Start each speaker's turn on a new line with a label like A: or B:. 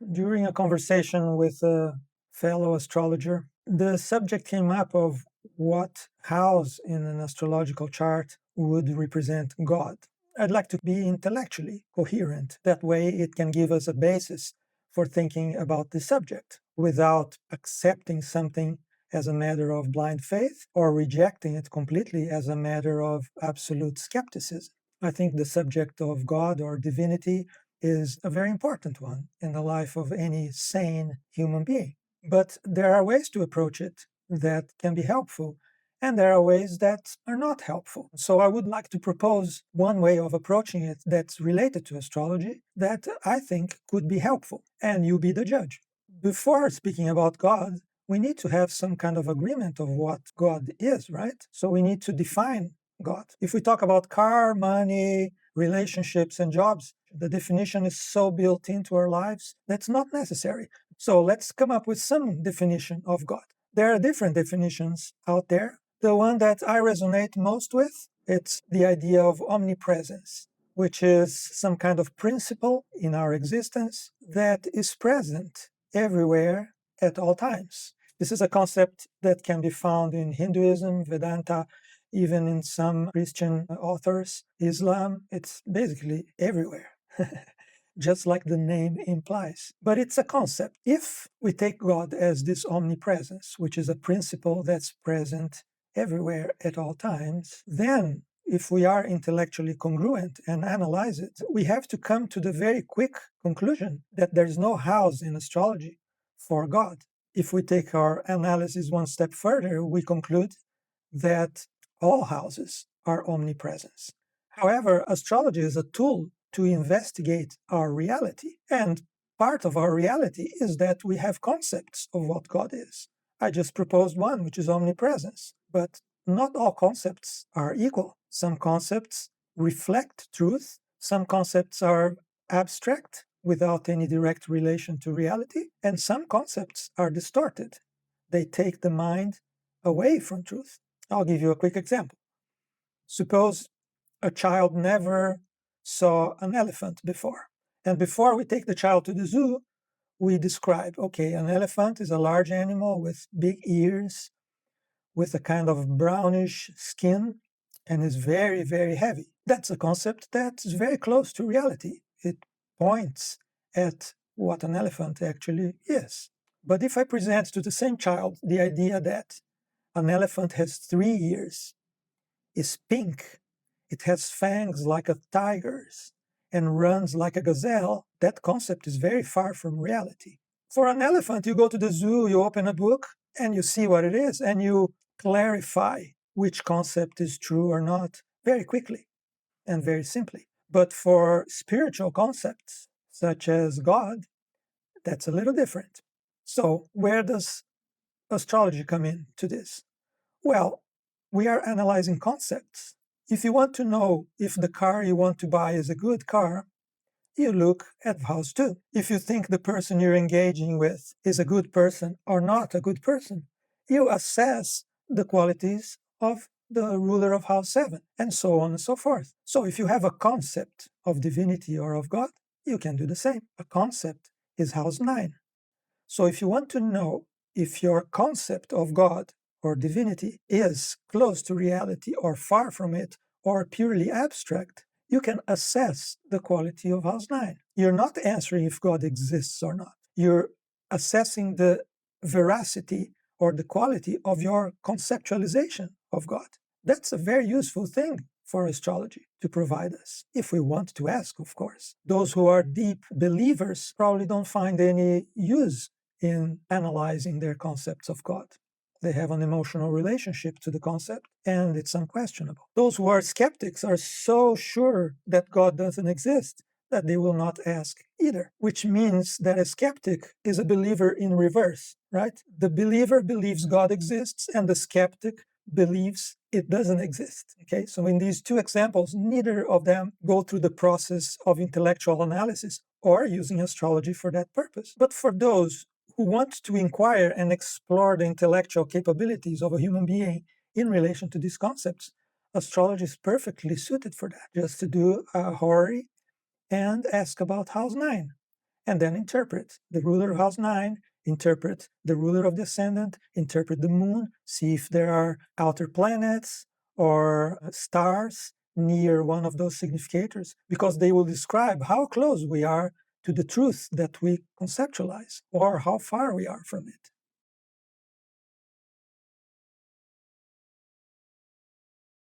A: During a conversation with a fellow astrologer, the subject came up of what house in an astrological chart would represent God. I'd like to be intellectually coherent. That way, it can give us a basis for thinking about the subject without accepting something as a matter of blind faith or rejecting it completely as a matter of absolute skepticism. I think the subject of God or divinity is a very important one in the life of any sane human being. But there are ways to approach it that can be helpful, and there are ways that are not helpful. So I would like to propose one way of approaching it that's related to astrology that I think could be helpful, and you be the judge. Before speaking about God, we need to have some kind of agreement of what God is, right? So we need to define God. If we talk about car, money, relationships, and jobs, the definition is so built into our lives that's not necessary. So let's come up with some definition of God. There are different definitions out there. The one that I resonate most with, it's the idea of omnipresence, which is some kind of principle in our existence that is present everywhere at all times. This is a concept that can be found in Hinduism, Vedanta, even in some Christian authors, Islam. It's basically everywhere, just like the name implies. But it's a concept. If we take God as this omnipresence, which is a principle that's present everywhere at all times, then if we are intellectually congruent and analyze it, we have to come to the very quick conclusion that there's no house in astrology for God. If we take our analysis one step further, we conclude that all houses are omnipresence. However, astrology is a tool to investigate our reality. And part of our reality is that we have concepts of what God is. I just proposed one, which is omnipresence. But not all concepts are equal. Some concepts reflect truth, some concepts are abstract without any direct relation to reality, and some concepts are distorted. They take the mind away from truth. I'll give you a quick example. Suppose a child never saw an elephant before. And before we take the child to the zoo, we describe, okay, an elephant is a large animal with big ears, with a kind of brownish skin, and is very, very heavy. That's a concept that's very close to reality. It points at what an elephant actually is. But if I present to the same child the idea that an elephant has 3 ears, is pink, it has fangs like a tiger's, and runs like a gazelle, that concept is very far from reality. For an elephant, you go to the zoo, you open a book, and you see what it is, and you clarify which concept is true or not very quickly and very simply. But for spiritual concepts, such as God, that's a little different. So, where does astrology come into this? Well, we are analyzing concepts. If you want to know if the car you want to buy is a good car, you look at house 2. If you think the person you're engaging with is a good person or not a good person, you assess the qualities of the ruler of house 7, and so on and so forth. So if you have a concept of divinity or of God, you can do the same. A concept is house 9. So if you want to know if your concept of God or divinity is close to reality or far from it or purely abstract, you can assess the quality of house 9. You're not answering if God exists or not. You're assessing the veracity or the quality of your conceptualization of God. That's a very useful thing for astrology to provide us, if we want to ask, of course. Those who are deep believers probably don't find any use in analyzing their concepts of God. They have an emotional relationship to the concept, and it's unquestionable. Those who are skeptics are so sure that God doesn't exist that they will not ask either, which means that a skeptic is a believer in reverse, right? The believer believes God exists, and the skeptic believes it doesn't exist. Okay, so in these two examples, neither of them go through the process of intellectual analysis or using astrology for that purpose. But for those who want to inquire and explore the intellectual capabilities of a human being in relation to these concepts, astrology is perfectly suited for that. Just to do a horary and ask about house 9. and then interpret the ruler of house 9, interpret the ruler of the ascendant, interpret the moon, see if there are outer planets or stars near one of those significators, because they will describe how close we are to the truth that we conceptualize or how far we are from it.